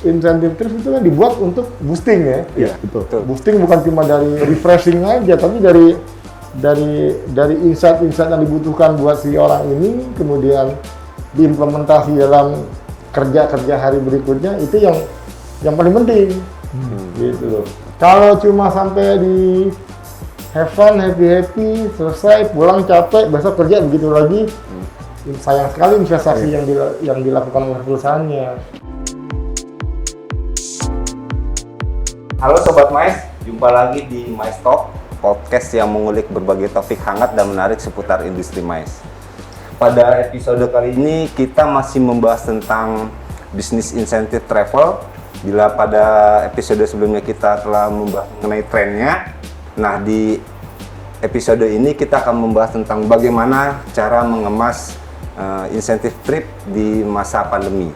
Insentif trips itu kan dibuat untuk boosting ya. Iya, betul. Boosting bukan cuma dari refreshing aja, tapi dari insight-insight yang dibutuhkan buat si orang ini, kemudian diimplementasi dalam kerja hari berikutnya, itu yang paling penting. Gitu loh. Kalau cuma sampai di have fun, happy, selesai, pulang capek, besok kerja begitu lagi, sayang sekali investasi yang dilakukan oleh perusahaannya. Halo Sobat Mais, jumpa lagi di Mais Talk, podcast yang mengulik berbagai topik hangat dan menarik seputar industri mais. Pada episode kali ini kita masih membahas tentang bisnis insentif travel. Bila pada episode sebelumnya kita telah membahas mengenai trennya, nah di episode ini kita akan membahas tentang bagaimana cara mengemas insentif trip di masa pandemi.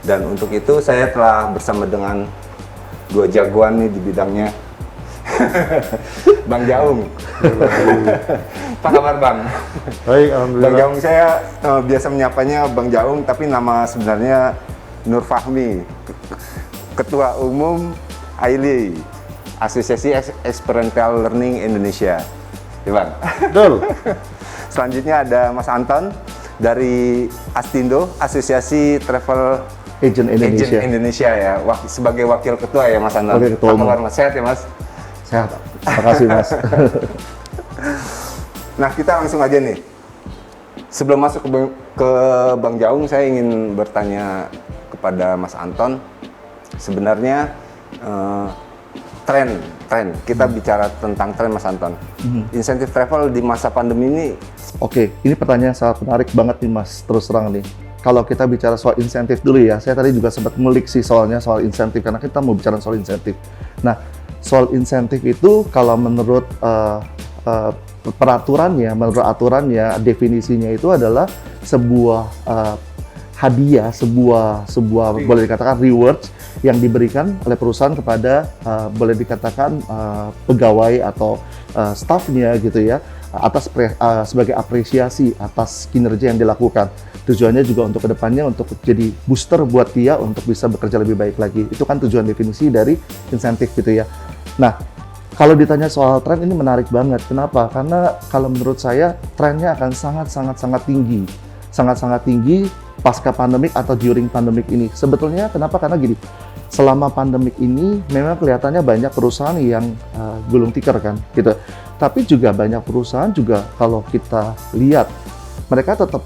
Dan untuk itu saya telah bersama dengan dua jagoan nih di bidangnya. Bang Jaung. Apa kabar Bang? Baik, alhamdulillah. Bang Jaung saya biasa menyapanya Bang Jaung, tapi nama sebenarnya Nur Fahmi, Ketua Umum AILI, Asosiasi Experiential Learning Indonesia. Ya Bang? Betul. Selanjutnya ada Mas Anton dari Astindo, Asosiasi Travel Agent Indonesia ya, sebagai wakil ketua ya Mas Anton. Oke, ketua umum. Mas, sehat ya Mas? Sehat. Terima kasih Mas. Nah kita langsung aja nih. Sebelum masuk ke Bang Jaung, saya ingin bertanya kepada Mas Anton. Sebenarnya tren kita bicara tentang tren Mas Anton. Insentif travel di masa pandemi ini. Oke, ini pertanyaan sangat menarik banget nih Mas, terus terang nih. Kalau kita bicara soal insentif dulu ya, saya tadi juga sempat ngulik sih soal insentif, karena kita mau bicara soal insentif. Nah, soal insentif itu kalau menurut menurut aturannya, definisinya itu adalah sebuah hadiah, sebuah boleh dikatakan rewards yang diberikan oleh perusahaan kepada boleh dikatakan pegawai atau staffnya gitu ya, atas sebagai apresiasi atas kinerja yang dilakukan. Tujuannya juga untuk kedepannya untuk jadi booster buat dia untuk bisa bekerja lebih baik lagi. Itu kan tujuan definisi dari insentif gitu ya. Nah, kalau ditanya soal tren ini menarik banget. Kenapa? Karena kalau menurut saya trennya akan sangat tinggi. Sangat tinggi pasca pandemik atau during pandemik ini. Sebetulnya kenapa? Karena gini, selama pandemik ini memang kelihatannya banyak perusahaan yang gulung tikar kan gitu. Tapi juga banyak perusahaan juga kalau kita lihat mereka tetap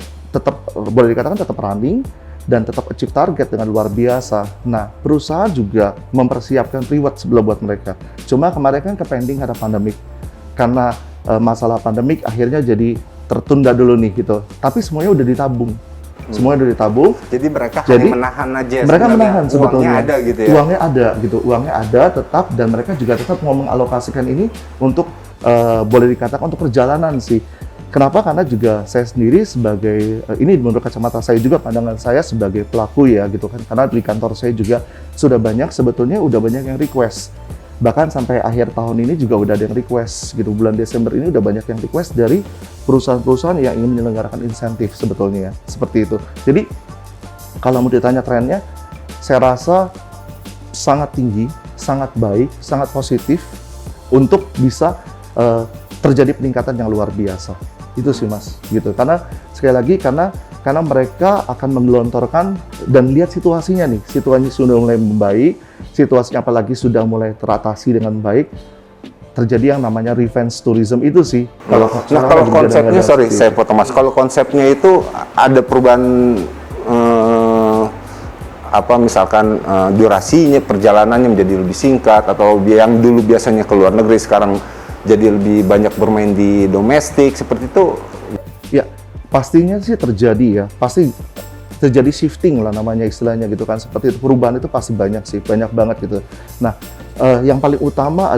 boleh dikatakan tetap running dan tetap achieve target dengan luar biasa. Nah, perusahaan juga mempersiapkan reward sebelum buat mereka. Cuma kemarin kan pending ada pandemik. Karena masalah pandemik akhirnya jadi tertunda dulu nih gitu. Tapi semuanya udah ditabung. Semuanya udah ditabung. Jadi mereka hanya menahan aja. Mereka menahan sebetulnya. Uangnya ada gitu ya. Uangnya ada gitu. Uangnya ada tetap, dan mereka juga tetap mau mengalokasikan ini untuk boleh dikatakan untuk perjalanan sih. Kenapa? Karena juga saya sendiri sebagai, ini menurut kacamata saya juga, pandangan saya sebagai pelaku ya gitu kan, karena di kantor saya juga sudah banyak yang request. Bahkan sampai akhir tahun ini juga udah ada yang request gitu, bulan Desember ini udah banyak yang request dari perusahaan-perusahaan yang ingin menyelenggarakan insentif sebetulnya, seperti itu. Jadi kalau mau ditanya trennya, saya rasa sangat tinggi, sangat baik, sangat positif untuk bisa terjadi peningkatan yang luar biasa. Itu sih Mas, gitu. Karena sekali lagi karena mereka akan menggelontorkan dan lihat situasinya nih, situasinya sudah mulai membaik, situasinya apalagi sudah mulai teratasi dengan baik, terjadi yang namanya revenge tourism itu sih. Kalau konsepnya, saya potong Mas. Kalau konsepnya itu ada perubahan misalkan durasinya, perjalanannya menjadi lebih singkat, atau yang dulu biasanya ke luar negeri sekarang jadi lebih banyak bermain di domestik, seperti itu? Ya, pastinya sih terjadi ya. Pasti terjadi shifting lah namanya istilahnya gitu kan. Seperti itu, perubahan itu pasti banyak sih, banyak banget gitu. Nah, yang paling utama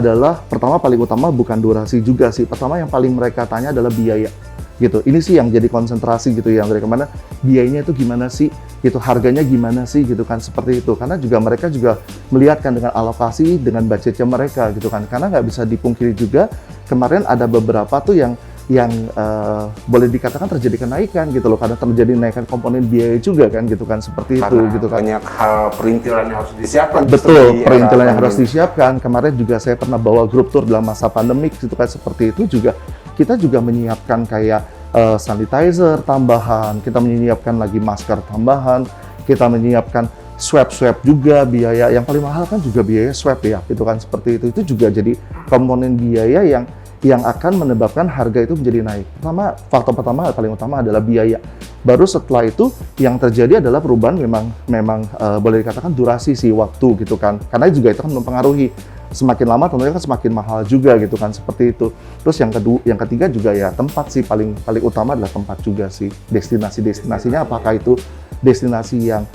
bukan durasi juga sih. Pertama yang paling mereka tanya adalah biaya gitu. Ini sih yang jadi konsentrasi gitu ya, mereka mana biayanya itu gimana sih gitu, harganya gimana sih gitu kan, seperti itu. Karena juga mereka juga melihatkan dengan alokasi, dengan budgetnya mereka gitu kan. Karena nggak bisa dipungkiri juga, kemarin ada beberapa tuh yang boleh dikatakan terjadi kenaikan gitu loh, karena terjadi kenaikan komponen biaya juga kan gitu kan, seperti itu gitu kan. Banyak hal perintilan yang harus disiapkan. Betul, perintilan yang harus disiapkan. Kemarin juga saya pernah bawa grup tour dalam masa pandemik gitu kan, seperti itu juga kita juga menyiapkan kayak sanitizer tambahan, kita menyiapkan lagi masker tambahan, kita menyiapkan swab juga, biaya yang paling mahal kan juga biaya swab ya gitu kan, seperti itu juga jadi komponen biaya yang akan menyebabkan harga itu menjadi naik. Faktor pertama paling utama adalah biaya. Baru setelah itu yang terjadi adalah perubahan memang boleh dikatakan durasi sih waktu gitu kan. Karena juga itu kan mempengaruhi, semakin lama tentunya kan semakin mahal juga gitu kan, seperti itu. Terus yang ketiga juga ya tempat sih, paling utama adalah tempat juga sih. Destinasinya apakah itu destinasi yang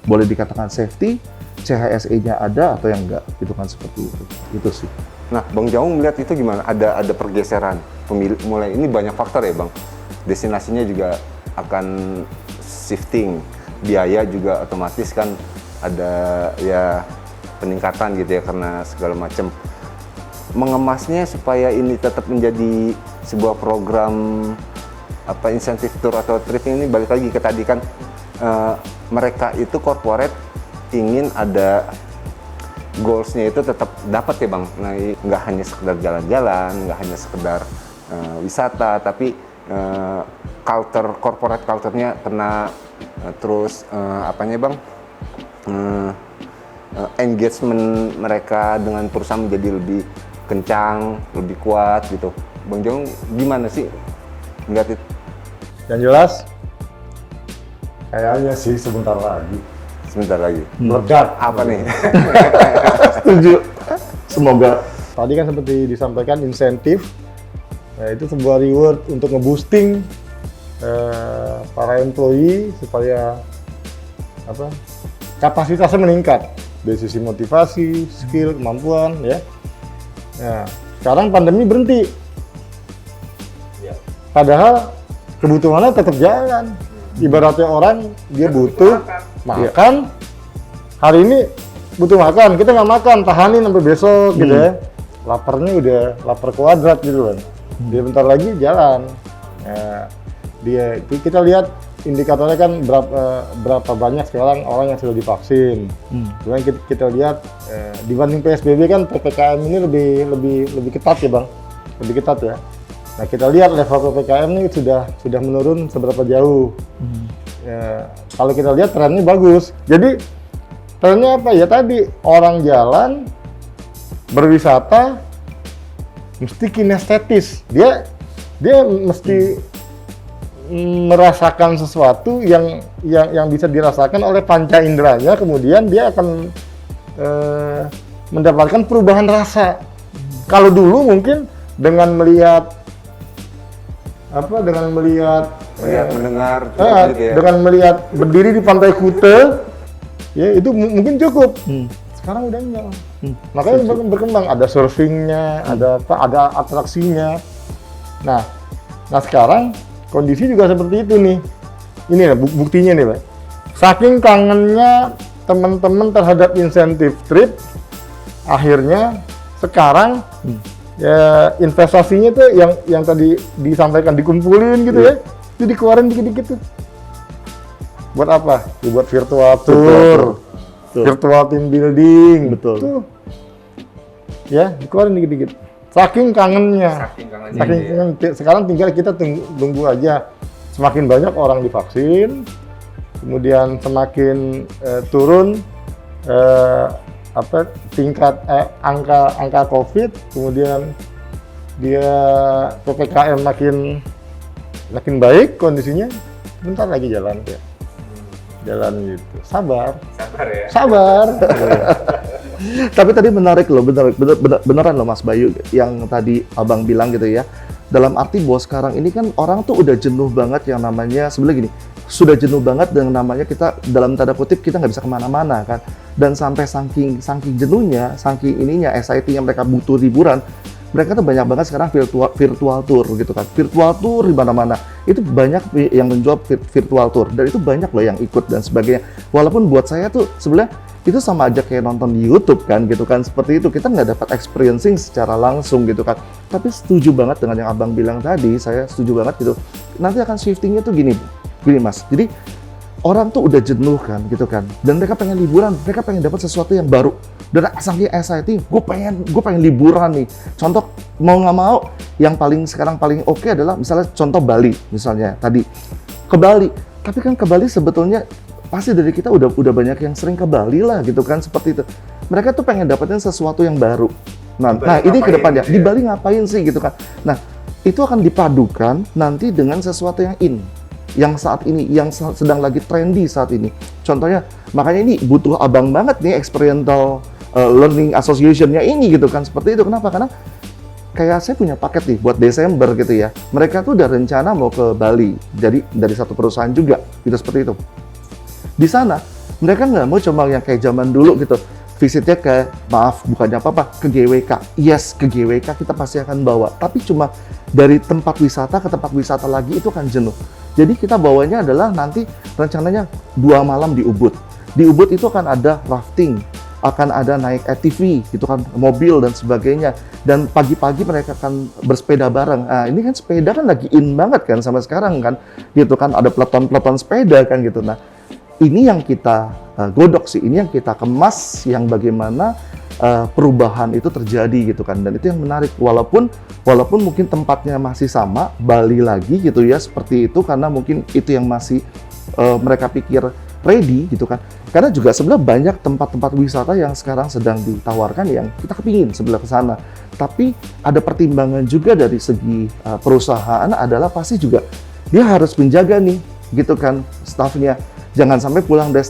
boleh dikatakan safety, CHSE-nya ada atau yang enggak gitu kan, seperti itu. Itu sih. Nah, Bang Jaung melihat itu gimana? Ada pergeseran pemilik, mulai ini banyak faktor ya, Bang. Destinasinya juga akan shifting, biaya juga otomatis kan ada ya peningkatan gitu ya karena segala macam. Mengemasnya supaya ini tetap menjadi sebuah program insentif tour atau trip ini, balik lagi ke tadi kan mereka itu corporate ingin ada goals-nya itu tetap dapat ya Bang. Nah, nggak hanya sekedar jalan-jalan, nggak hanya sekedar wisata, tapi corporate culture-nya kena terus Bang, engagement mereka dengan perusahaan menjadi lebih kencang, lebih kuat gitu. Bang Jong gimana sih ngeliat itu? Yang jelas, kayaknya sih sebentar lagi. Meledak apa nih? Setuju. Semoga. Tadi kan seperti disampaikan insentif, itu sebuah reward untuk nge-boosting para employee supaya kapasitasnya meningkat dari sisi motivasi, skill, kemampuan ya. Nah, sekarang pandemi berhenti. Padahal kebutuhannya tetap jalan. Ibaratnya orang dia butuh makan, hari ini butuh makan, kita nggak makan, tahanin sampai besok gitu ya. Laparnya udah lapar kuadrat gitu kan. Dia bentar lagi jalan. Nah, kita lihat indikatornya kan berapa banyak sekarang orang yang sudah divaksin. Kemudian kita lihat dibanding PSBB kan PPKM ini lebih ketat ya Bang, lebih ketat ya. Nah, kita lihat level PPKM ini sudah menurun seberapa jauh. Ya, kalau kita lihat trennya bagus. Jadi trennya apa ya tadi, orang jalan berwisata mesti kinestetis. Dia mesti merasakan sesuatu yang bisa dirasakan oleh panca inderanya, kemudian dia akan mendapatkan perubahan rasa. Kalau dulu mungkin dengan melihat mendengar gitu ya. Dengan melihat berdiri di pantai Kute ya itu mungkin cukup. Sekarang udah enggak. Makanya berkembang, ada surfingnya, ada atraksinya. Nah sekarang kondisi juga seperti itu nih. Ini ya buktinya nih Pak. Saking kangennya teman-teman terhadap insentif trip, akhirnya sekarang ya investasinya tuh yang tadi disampaikan dikumpulin gitu ya, itu dikeluarin dikit-dikit tuh. Buat apa? Ya, buat virtual tour, virtual team building, tuh. Ya, dikeluarin dikit-dikit. Saking kangennya. Sekarang tinggal kita tunggu aja. Semakin banyak orang divaksin, kemudian semakin turun tingkat angka COVID, kemudian dia PPKM makin baik kondisinya, bentar lagi jalan ya. Jalan gitu. Sabar ya. Sabar. Tapi tadi menarik loh, beneran loh Mas Bayu yang tadi Abang bilang gitu ya. Dalam arti bahwa sekarang ini kan orang tuh udah jenuh banget yang namanya, sebenarnya gini, sudah jenuh banget dengan namanya kita dalam tanda kutip kita nggak bisa kemana-mana kan, dan sampai saking jenuhnya, saking ininya SIT-nya mereka butuh hiburan, mereka tuh banyak banget sekarang virtual tour gitu kan, virtual tour di mana-mana itu banyak yang menjual virtual tour dan itu banyak loh yang ikut dan sebagainya. Walaupun buat saya tuh sebenarnya itu sama aja kayak nonton di YouTube kan gitu kan, seperti itu kita nggak dapat experiencing secara langsung gitu kan. Tapi setuju banget dengan yang abang bilang tadi, saya setuju banget gitu. Nanti akan shiftingnya tuh gini Mas. Jadi orang tuh udah jenuh kan gitu kan, dan mereka pengen liburan, mereka pengen dapat sesuatu yang baru. Dan saking exciting, gue pengen liburan nih. Contoh mau nggak mau, yang sekarang paling oke adalah misalnya contoh Bali misalnya tadi ke Bali. Tapi kan ke Bali sebetulnya pasti dari kita udah banyak yang sering ke Bali lah gitu kan, seperti itu. Mereka tuh pengen dapetin sesuatu yang baru. Nah ini ke depannya di Bali ngapain sih gitu kan. Nah itu akan dipadukan nanti dengan sesuatu yang yang saat ini, yang sedang lagi trendy saat ini. Contohnya, makanya ini butuh abang banget nih experiential learning association-nya ini gitu kan, seperti itu. Kenapa? Karena kayak saya punya paket nih buat Desember gitu ya. Mereka tuh udah rencana mau ke Bali, jadi dari satu perusahaan juga, gitu seperti itu. Di sana, mereka nggak mau cuma yang kayak zaman dulu gitu, visitnya ke, maaf bukannya apa-apa, ke GWK. Yes, ke GWK kita pasti akan bawa, tapi cuma dari tempat wisata ke tempat wisata lagi itu kan jenuh. Jadi kita bawanya adalah nanti rencananya 2 malam di Ubud. Di Ubud itu akan ada rafting, akan ada naik ATV, gitu kan, mobil dan sebagainya. Dan pagi-pagi mereka akan bersepeda bareng. Nah, ini kan sepeda kan lagi in banget kan sama sekarang kan, gitu kan, ada peleton-peleton sepeda kan gitu. Nah, ini yang kita godok sih, ini yang kita kemas, yang bagaimana perubahan itu terjadi gitu kan, dan itu yang menarik. Walaupun mungkin tempatnya masih sama, Bali lagi gitu ya, seperti itu, karena mungkin itu yang masih mereka pikir ready gitu kan. Karena juga sebenarnya banyak tempat-tempat wisata yang sekarang sedang ditawarkan yang kita kepingin sebelah ke sana. Tapi ada pertimbangan juga dari segi perusahaan adalah pasti juga dia harus menjaga nih gitu kan staffnya. Jangan sampai pulang dari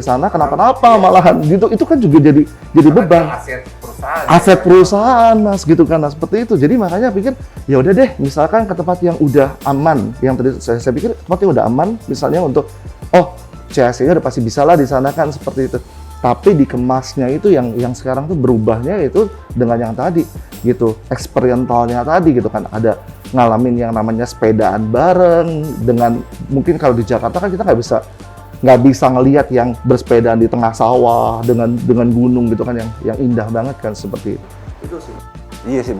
sana kenapa-napa malahan gitu. Itu kan juga jadi beban. Aset perusahaan Mas gitu kan. Nah, seperti itu. Jadi makanya pikir ya udah deh, misalkan ke tempat yang udah aman, yang tadi saya pikir tempat yang udah aman misalnya untuk CAC-nya udah pasti bisa lah di sana kan, seperti itu. Tapi dikemasnya itu yang sekarang tuh berubahnya itu dengan yang tadi gitu, experientialnya tadi gitu kan. Ada ngalamin yang namanya sepedaan bareng, dengan mungkin kalau di Jakarta kan kita nggak bisa ngelihat yang bersepedaan di tengah sawah dengan gunung gitu kan, yang indah banget kan, seperti itu. Itu sih. Iya sih.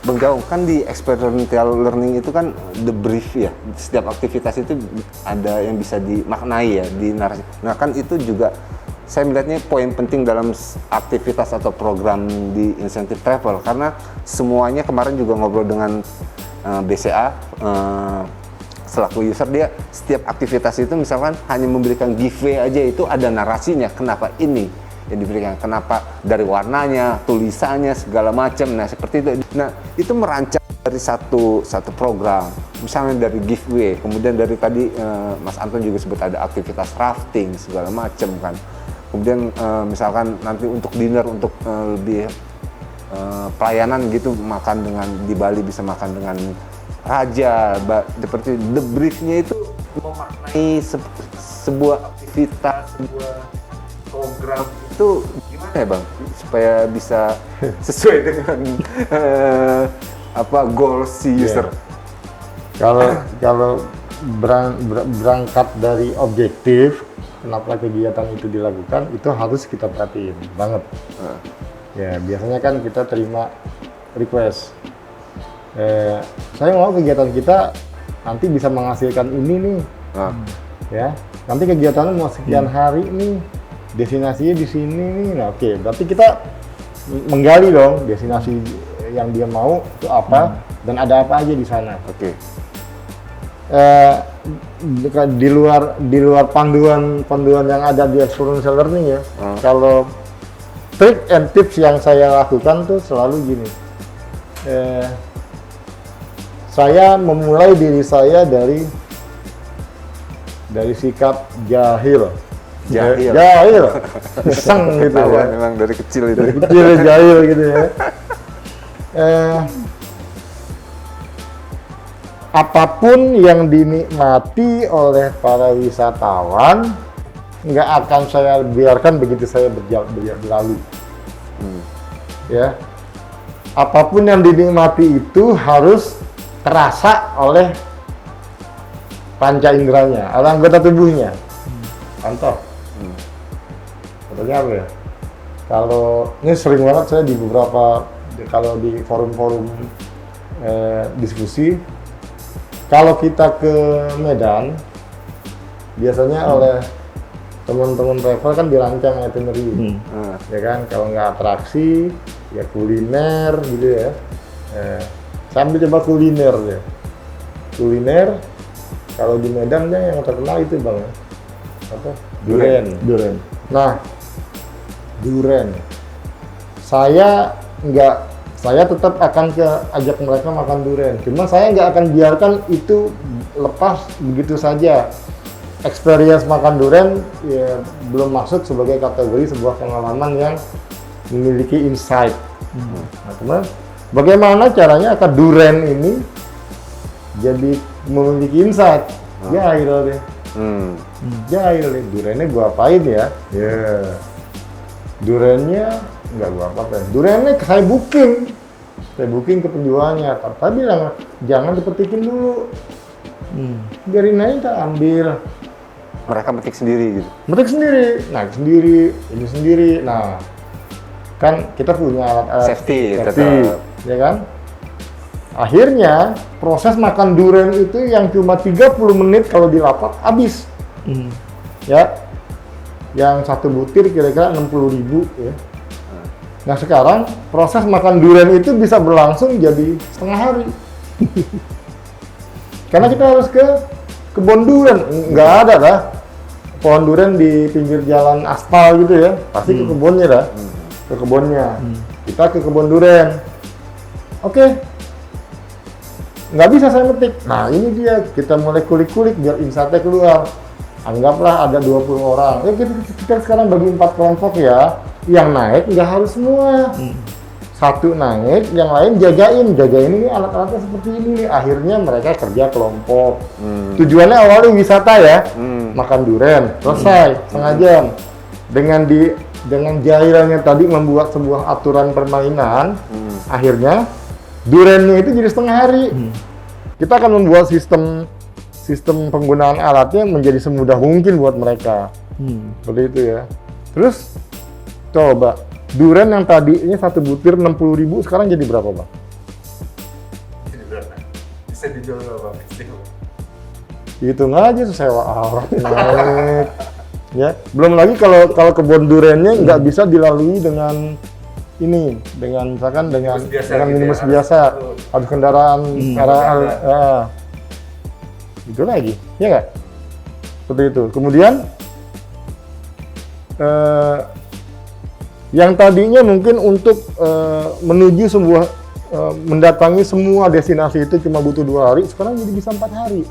Bang Jauh, kan di experiential learning itu kan the brief ya, setiap aktivitas itu ada yang bisa dimaknai ya, di narasi. Nah kan itu juga saya melihatnya poin penting dalam aktivitas atau program di insentif travel, karena semuanya kemarin juga ngobrol dengan BCA selaku user, dia setiap aktivitas itu misalkan hanya memberikan giveaway aja, itu ada narasinya kenapa ini yang diberikan, kenapa, dari warnanya, tulisannya, segala macam. Nah seperti itu. Nah itu merancang dari satu program, misalnya dari giveaway, kemudian dari tadi Mas Anton juga sebut ada aktivitas rafting segala macam kan. Kemudian misalkan nanti untuk dinner, untuk lebih pelayanan gitu, makan dengan di Bali bisa makan dengan raja, seperti the briefnya itu memaknai sebuah aktivitas, sebuah program itu gimana ya Bang, supaya bisa sesuai dengan goal si user. Kalau berangkat dari objektif kenapa kegiatan itu dilakukan, itu harus kita perhatiin banget. Ya biasanya kan kita terima request, saya mau kegiatan kita nanti bisa menghasilkan ini nih, ya nanti kegiatannya mau sekian hari nih, destinasinya di sini nih. Nah oke, berarti kita menggali dong destinasi yang dia mau itu apa, dan ada apa aja di sana. Oke. Di luar panduan yang ada di experiential learning ya. Kalau trik and tips yang saya lakukan tuh selalu gini. Saya memulai diri saya dari sikap jahil, iseng gitu ya. Memang dari kecil itu. Dari kecil jahil gitu ya. Apapun yang dinikmati oleh para wisatawan nggak akan saya biarkan begitu saya berlalu. Ya, apapun yang dinikmati itu harus terasa oleh panca inderanya, oleh anggota tubuhnya. Contoh, Contohnya apa ya? Kalau ini sering banget saya di beberapa kalau di forum-forum diskusi, kalau kita ke Medan biasanya oleh teman-teman travel kan dirancang itinerary, ya kan? Kalau nggak atraksi, ya kuliner gitu ya. Sambil coba kuliner ya. Kuliner kalau di Medan ya yang terkenal itu bang, apa? Duren. Nah, duren. Saya tetap akan ajak mereka makan duren. Cuma saya nggak akan biarkan itu lepas begitu saja. Experience makan duren ya belum masuk sebagai kategori sebuah pengalaman yang memiliki insight. Nah, teman, bagaimana caranya agar duren ini jadi memiliki insight? Jahil deh. Jahil deh. Durennya gua apain ya? Durennya nggak gua apa-apain. Durennya saya booking ke penjualnya. Tapi bilang jangan dipetikin dulu. Biarin aja kita ambil. Mereka metik sendiri gitu. Metik sendiri, naik sendiri, ini sendiri. Nah, kan kita punya alat Safety, tetap. ya kan? Akhirnya proses makan durian itu yang cuma 30 menit kalau di lapak habis. Ya, yang satu butir kira-kira 60.000 ya. Nah sekarang proses makan durian itu bisa berlangsung jadi setengah hari. Karena kita harus ke kebun durian, nggak ada lah pohon durian di pinggir jalan aspal gitu ya, pasti ke kebunnya dah, ke kebunnya. Kita ke kebun durian, oke. Nggak bisa saya metik. Nah ini dia, kita mulai kulik-kulik biar insight-nya keluar. Anggaplah ada 20 orang, kita sekarang bagi 4 kelompok ya. Yang naik nggak harus semua. Satu naik, yang lain jagain ini alat-alatnya seperti ini. Akhirnya mereka kerja kelompok. Tujuannya awalnya wisata ya, makan durian, selesai setengah jam. Dengan jahilannya tadi membuat sebuah aturan permainan, akhirnya duriannya itu jadi setengah hari. Kita akan membuat sistem penggunaan alatnya menjadi semudah mungkin buat mereka. Seperti itu ya. Terus coba durian yang tadinya satu butir 60.000 sekarang jadi berapa bang? Bisa dijual berapa? Hitung aja sewa alat naik. Ya, belum lagi kalau kebun duriannya nggak bisa dilalui dengan ini, dengan misalkan dengan minibus biasa, harus kendaraan itu lagi, ya nggak? Seperti itu. Kemudian yang tadinya mungkin untuk menuju sebuah mendatangi semua destinasi itu cuma butuh 2 hari, sekarang jadi bisa 4 hari.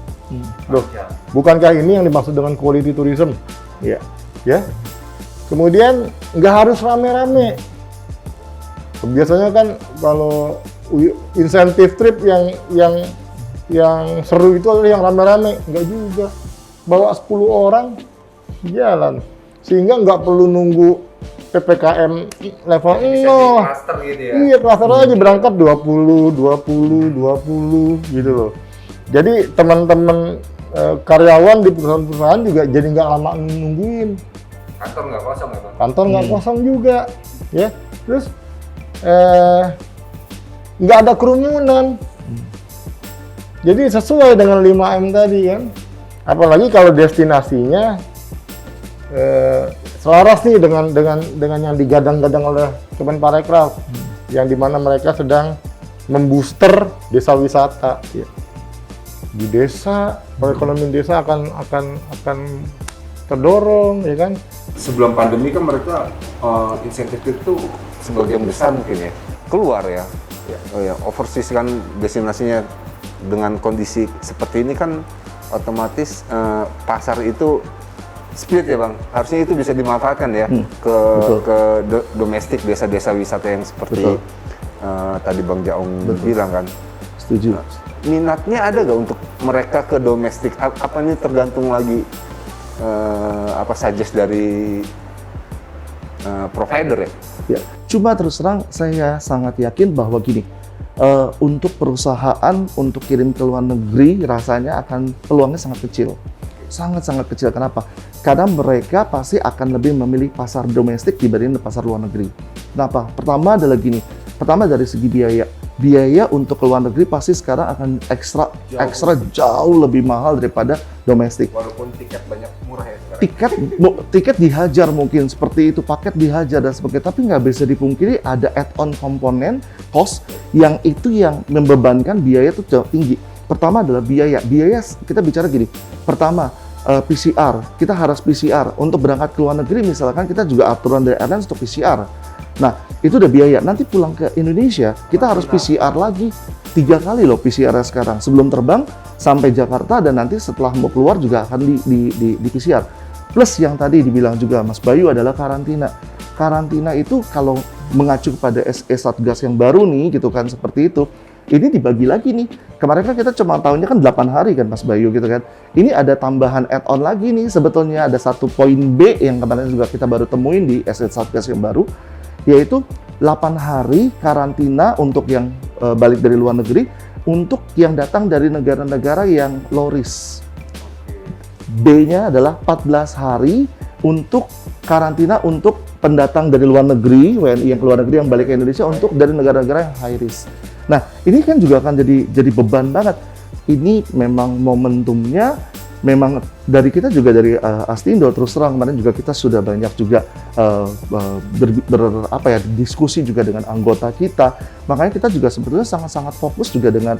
Loh, bukankah ini yang dimaksud dengan quality tourism? Iya. Ya. Kemudian nggak harus rame-rame. Biasanya kan kalau insentif trip yang seru itu adalah yang rame-rame, nggak juga. Bawa 10 orang jalan, sehingga nggak perlu nunggu PPKM level 0. Cluster gitu ya. Iya, cluster aja berangkat 20 gitu loh. Jadi teman-teman karyawan di perusahaan-perusahaan juga jadi nggak lama nungguin. Kantor nggak kosong ya bang? Kantor nggak kosong juga, ya. Terus nggak ada kerumunan. Jadi sesuai dengan 5M tadi kan. Apalagi kalau destinasinya selaras nih dengan yang digadang-gadang oleh Kemenparekraf, yang dimana mereka sedang membooster desa wisata. Ya. Di desa, perekonomian desa akan terdorong, ya kan? Sebelum pandemi kan mereka insentif itu sebagian besar mungkin ya keluar ya. Oh ya, overseas kan destinasinya dengan kondisi seperti ini kan otomatis pasar itu split ya bang, harusnya itu bisa dimanfaatkan ya ke domestik desa-desa wisata yang seperti tadi Bang Jaong bilang kan. Setuju. Minatnya ada nggak untuk mereka ke domestik? Apa ini tergantung lagi suggest dari provider ya? Ya, cuma terus terang saya sangat yakin bahwa gini, untuk perusahaan untuk kirim ke luar negeri rasanya akan peluangnya sangat kecil. Sangat-sangat kecil. Kenapa? Karena mereka pasti akan lebih memilih pasar domestik dibanding pasar luar negeri. Kenapa? Pertama adalah gini, pertama dari segi biaya. Biaya untuk ke luar negeri pasti sekarang akan ekstra jauh lebih mahal daripada domestik. Walaupun tiket banyak murah ya sekarang. Tiket dihajar mungkin seperti itu, paket dihajar dan sebagainya, tapi nggak bisa dipungkiri ada add-on komponen cost yang itu yang membebankan biaya itu jauh tinggi. Pertama adalah biaya kita bicara gini, pertama PCR, kita harus PCR untuk berangkat ke luar negeri misalkan kita juga aturan dari airlines untuk PCR. Nah, itu udah biaya. Nanti pulang ke Indonesia, kita harus PCR lagi 3 kali loh PCR sekarang. Sebelum terbang sampai Jakarta dan nanti setelah mau keluar juga akan di PCR. Plus yang tadi dibilang juga Mas Bayu adalah karantina. Karantina itu kalau mengacu pada SE Satgas yang baru nih gitu kan seperti itu. Ini dibagi lagi nih. Kemarin kan kita cuma tahunnya kan 8 hari kan Mas Bayu gitu kan. Ini ada tambahan add-on lagi nih sebetulnya ada satu poin B yang kemarin juga kita baru temuin di SE Satgas yang baru. Yaitu 8 hari karantina untuk yang balik dari luar negeri untuk yang datang dari negara-negara yang low risk. B-nya adalah 14 hari untuk karantina untuk pendatang dari luar negeri, WNI yang keluar negeri yang balik ke Indonesia untuk dari negara-negara yang high risk. Nah, ini kan juga akan jadi beban banget. Ini memang momentumnya memang dari kita juga dari Astindo terus terang kemarin juga kita sudah banyak juga diskusi juga dengan anggota kita. Makanya kita juga sebetulnya sangat-sangat fokus juga dengan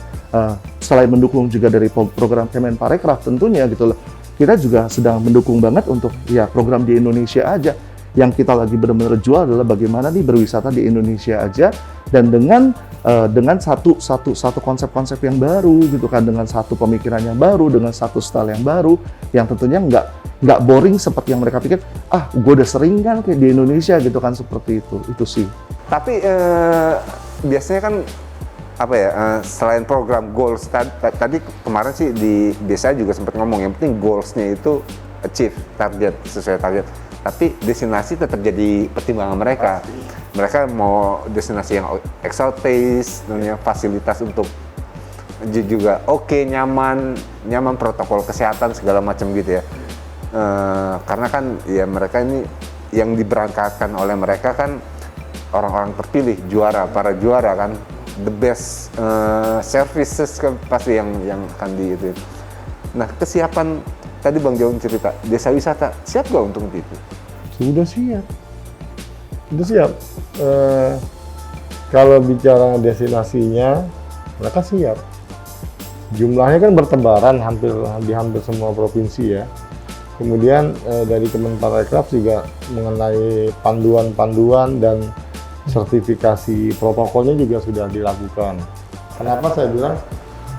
selain mendukung juga dari program Kemenparekraf tentunya gitu loh. Kita juga sedang mendukung banget untuk ya program di Indonesia aja. Yang kita lagi benar-benar jual adalah bagaimana nih berwisata di Indonesia aja dan dengan satu konsep-konsep yang baru gitu kan, dengan satu pemikiran yang baru, dengan satu style yang baru yang tentunya nggak boring seperti yang mereka pikir, gue udah sering kan kayak di Indonesia gitu kan, seperti itu sih. Tapi biasanya kan apa ya, selain program goals tadi kemarin sih di desa juga sempat ngomong yang penting goalsnya itu achieve target, sesuai target. Tapi destinasi tetap jadi pertimbangan mereka. Mereka mau destinasi yang eksotis, dan fasilitas untuk juga oke, nyaman protokol kesehatan segala macam gitu ya. Karena kan ya mereka ini yang diberangkatkan oleh mereka kan orang-orang terpilih, para juara kan, the best services kan pasti yang akan itu. Nah, kesiapan tadi Bang Jaun cerita, desa wisata siap nggak untuk itu? Sudah siap. Kalau bicara destinasinya, mereka siap. Jumlahnya kan bertebaran di hampir semua provinsi ya. Kemudian dari Kemenparekraf juga mengenai panduan-panduan dan sertifikasi protokolnya juga sudah dilakukan. Kenapa saya bilang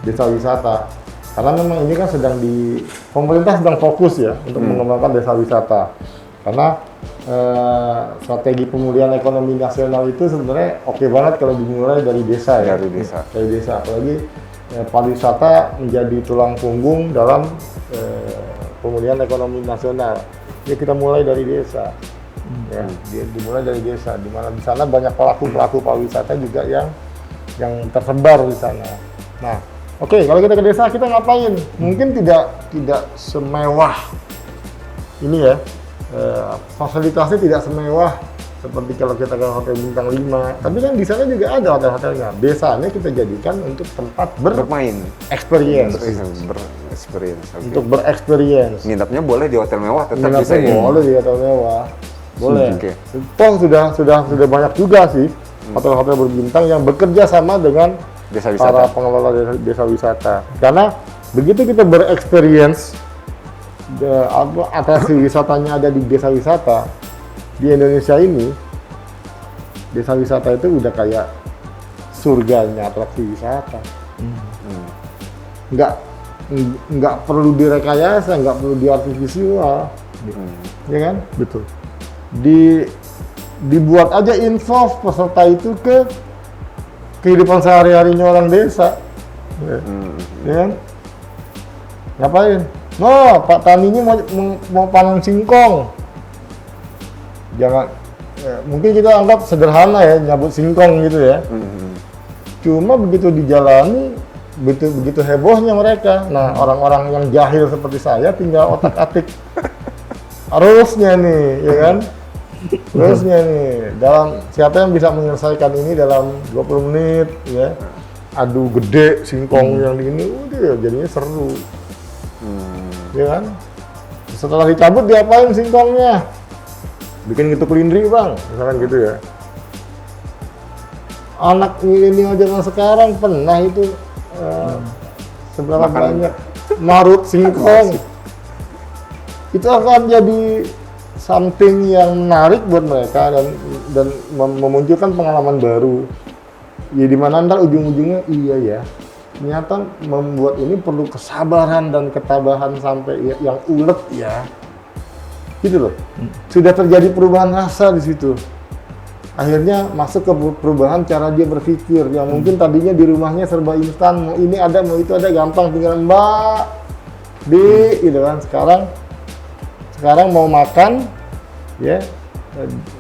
desa wisata? Karena memang ini kan pemerintah sedang fokus ya untuk mengembangkan desa wisata. Karena strategi pemulihan ekonomi nasional itu sebenarnya oke banget kalau dimulai dari desa ya. Dari desa, apalagi pariwisata menjadi tulang punggung dalam pemulihan ekonomi nasional. Ya kita mulai dari desa. Ya, dimulai dari desa, di mana di sana banyak pelaku pariwisata juga yang tersebar di sana. Nah, oke, kalau kita ke desa kita ngapain? Mungkin tidak semewah ini ya, fasilitasnya tidak semewah seperti kalau kita ke hotel bintang 5. Tapi kan di sana juga ada hotel-hotelnya. Desanya kita jadikan untuk tempat bermain, experience. Untuk bereksperience. Nginapnya boleh di hotel mewah, tetap bisa ya? Boleh di hotel mewah. Boleh. Toh sudah banyak juga sih hotel-hotel berbintang yang bekerja sama dengan para pengelola desa wisata. Karena begitu kita bereksperience, atraksi wisatanya ada di desa wisata di Indonesia ini, desa wisata itu udah kayak surganya atraksi wisata. Nggak perlu direkayasa, nggak perlu diartifisial, ya kan? Betul. Dibuat aja involve peserta itu ke kehidupan sehari-harinya orang desa, ya kan? Ngapain? No, Pak Taninya mau panen singkong. Jangan, mungkin kita anggap sederhana ya, nyabut singkong gitu ya. Cuma begitu dijalani, begitu hebohnya mereka. Nah, orang-orang yang jahil seperti saya tinggal otak-atik. Harusnya nih, ya kan? Harusnya nih, dalam siapa yang bisa menyelesaikan ini dalam 20 menit, ya? Adu gede singkong yang di ini, udah ya, jadinya seru, ya kan? Setelah dicabut diapain singkongnya? Bikin gitu kelindri bang, misalkan gitu ya. Anak milenial zaman sekarang pernah itu seberapa banyak marut singkong. Itu akan jadi something yang menarik buat mereka dan memunculkan pengalaman baru. Ya di mana ntar ujung-ujungnya iya ya. Ternyata membuat ini perlu kesabaran dan ketabahan sampai yang ulet ya. Gitu loh. Sudah terjadi perubahan rasa di situ. Akhirnya masuk ke perubahan cara dia berpikir yang mungkin tadinya di rumahnya serba instan, mau ini ada, mau itu ada, gampang tinggal mbak gitu kan. Sekarang mau makan ya,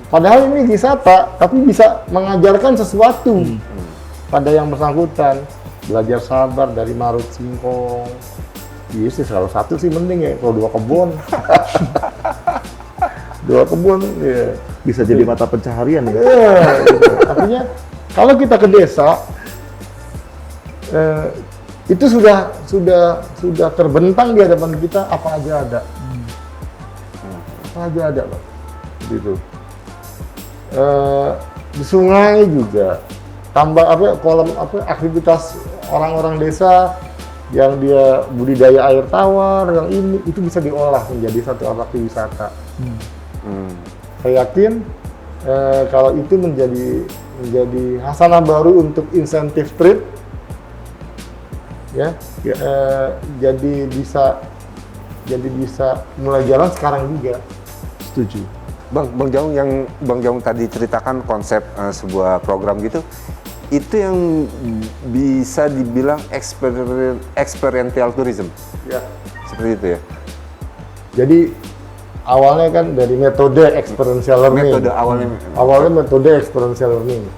padahal ini wisata tapi bisa mengajarkan sesuatu pada yang bersangkutan, belajar sabar dari marut singkong. Iya sih, salah satu sih mending ya, kalau 2 kebun. 2 kebun ya. Bisa jadi mata pencaharian ya. Gitu. Artinya kalau kita ke desa itu sudah terbentang di hadapan kita, apa aja ada. Apa aja ada, Pak. Gitu. Di sungai juga tambah kolam aktivitas orang-orang desa yang dia budidaya air tawar, yang ini itu bisa diolah menjadi satu atraksi wisata. Saya yakin kalau itu menjadi hasanah baru untuk insentif trip, ya. Jadi bisa mulai jalan sekarang juga. Setuju. Bang Jaung, yang Bang Jaung tadi ceritakan konsep sebuah program gitu, itu yang bisa dibilang experiential tourism. Ya. Seperti itu ya. Jadi awalnya kan dari metode experiential learning. Awalnya metode experiential learning.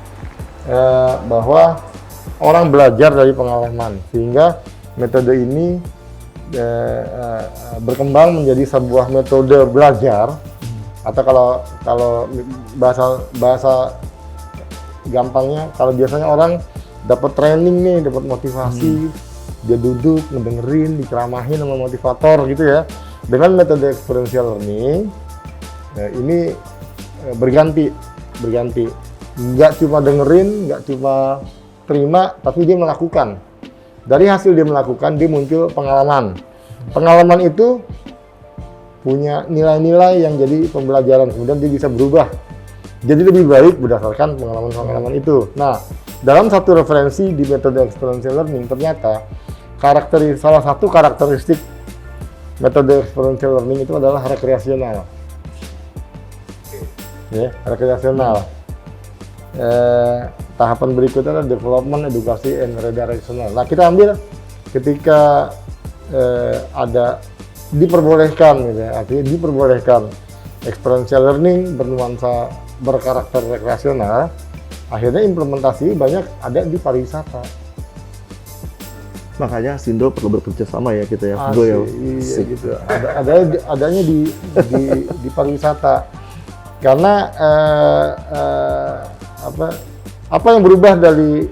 Bahwa orang belajar dari pengalaman, sehingga metode ini berkembang menjadi sebuah metode belajar, atau kalau bahasa gampangnya, kalau biasanya orang dapat training nih, dapat motivasi, dia duduk ngedengerin, diceramahin sama motivator gitu ya. Dengan metode experiential learning, ini berganti. Nggak cuma dengerin, nggak cuma terima, tapi dia melakukan. Dari hasil dia melakukan, dia muncul pengalaman. Pengalaman itu punya nilai-nilai yang jadi pembelajaran, kemudian dia bisa berubah. Jadi lebih baik berdasarkan pengalaman-pengalaman itu. Nah, dalam satu referensi di metode experiential learning, ternyata salah satu karakteristik metode experiential learning itu adalah rekreasional. Ya, rekreasional. Tahapan berikutnya adalah development, edukasi, and redirectional. Nah, kita ambil ketika ada diperbolehkan, gitu ya, artinya diperbolehkan experiential learning bernuansa berkarakter rekreasional, akhirnya implementasi banyak ada di pariwisata. Makanya Sindo perlu bekerja sama ya kita ya. Iya gitu. Adanya di pariwisata. Karena apa yang berubah dari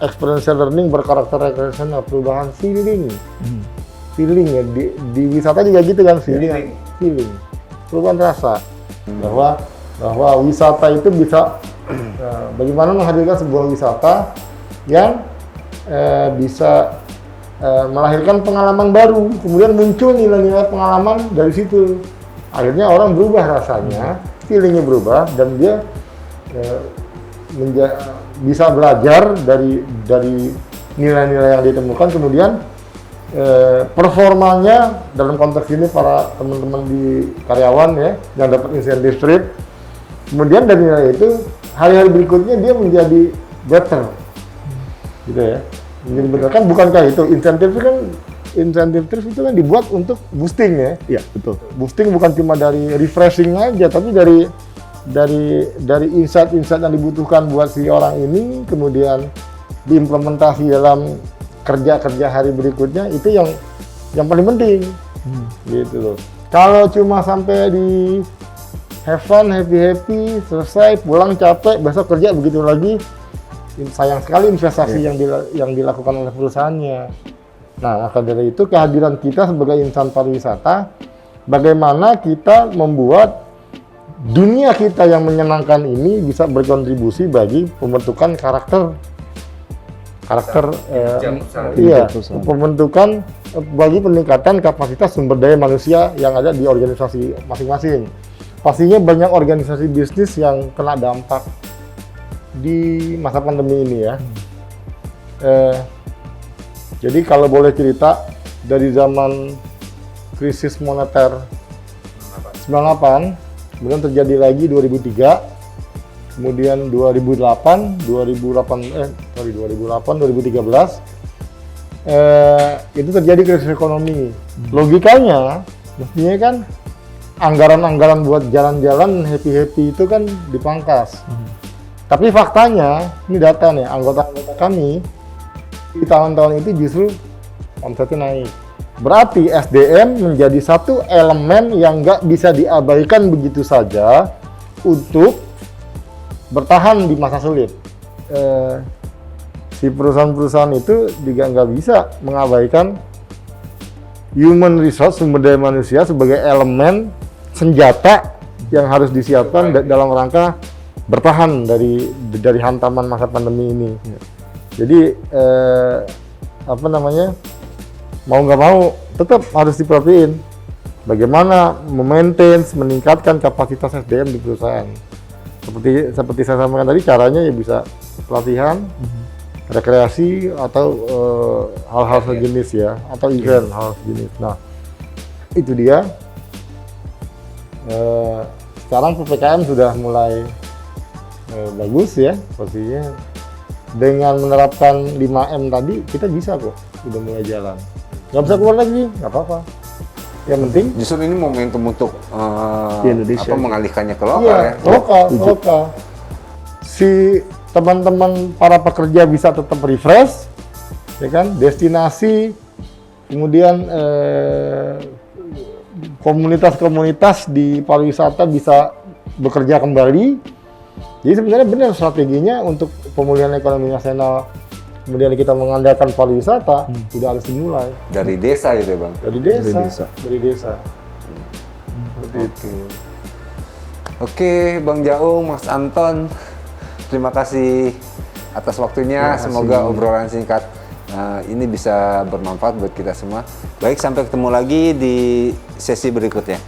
experiential learning berkarakter rekreasional, perubahan feeling. Feeling ya, di wisata juga gitu kan, feeling. Perubahan rasa. Bahwa wisata itu bisa bagaimana menghadirkan sebuah wisata yang bisa melahirkan pengalaman baru, kemudian muncul nilai-nilai pengalaman dari situ. Akhirnya orang berubah rasanya, feelingnya berubah, dan dia bisa belajar dari nilai-nilai yang ditemukan, kemudian performanya dalam konteks ini para teman-teman di karyawan ya yang dapat insentif trip, kemudian dari nilai itu hari-hari berikutnya dia menjadi better, gitu ya. Menjadi better kan, bukankah itu insentif trip itu kan dibuat untuk boosting ya? Iya betul. Boosting bukan cuma dari refreshing aja, tapi dari insight-insight yang dibutuhkan buat si orang ini, kemudian diimplementasi dalam kerja hari berikutnya, itu yang paling penting, gitu loh. Kalau cuma sampai di have fun, happy, selesai, pulang capek, besok kerja begitu lagi, sayang sekali investasi yang dilakukan oleh perusahaannya. Nah, maka dari itu kehadiran kita sebagai insan pariwisata, bagaimana kita membuat dunia kita yang menyenangkan ini bisa berkontribusi bagi pembentukan karakter pembentukan bagi peningkatan kapasitas sumber daya manusia yang ada di organisasi masing-masing. Pastinya banyak organisasi bisnis yang kena dampak di masa pandemi ini ya. Jadi kalau boleh cerita dari zaman krisis moneter 98, kemudian terjadi lagi 2003, kemudian 2013, itu terjadi krisis ekonomi. Logikanya, mestinya kan anggaran-anggaran buat jalan-jalan happy itu kan dipangkas. Tapi faktanya, ini data nih, anggota-anggota kami di tahun-tahun itu justru omsetnya naik. Berarti SDM menjadi satu elemen yang nggak bisa diabaikan begitu saja untuk bertahan di masa sulit. Si perusahaan-perusahaan itu juga nggak bisa mengabaikan human resource, sumber daya manusia sebagai elemen senjata yang harus disiapkan dalam rangka bertahan dari hantaman masa pandemi ini. Jadi mau nggak mau tetap harus diperhatiin bagaimana meningkatkan kapasitas SDM di perusahaan. Seperti saya sampaikan tadi, caranya ya bisa pelatihan, rekreasi atau hal-hal sejenis ya, atau event hal sejenis. Nah, itu dia. Sekarang PPKM sudah mulai bagus ya posisinya. Dengan menerapkan 5M tadi, kita bisa kok, udah mulai jalan. Nggak bisa keluar lagi, nggak apa-apa. Yang penting justru ini momentum untuk di Indonesia mengalihkannya ke lokal ya. Lokal. Si teman-teman para pekerja bisa tetap refresh, ya kan? Destinasi, kemudian komunitas-komunitas di pariwisata bisa bekerja kembali. Jadi sebenarnya benar strateginya untuk pemulihan ekonomi nasional. Kemudian kita mengandalkan pariwisata, sudah harus dimulai. Dari desa gitu ya Bang? Dari desa. Oke, Bang Jaung, Mas Anton, terima kasih atas waktunya. Semoga obrolan singkat ini bisa bermanfaat buat kita semua. Baik, sampai ketemu lagi di sesi berikutnya.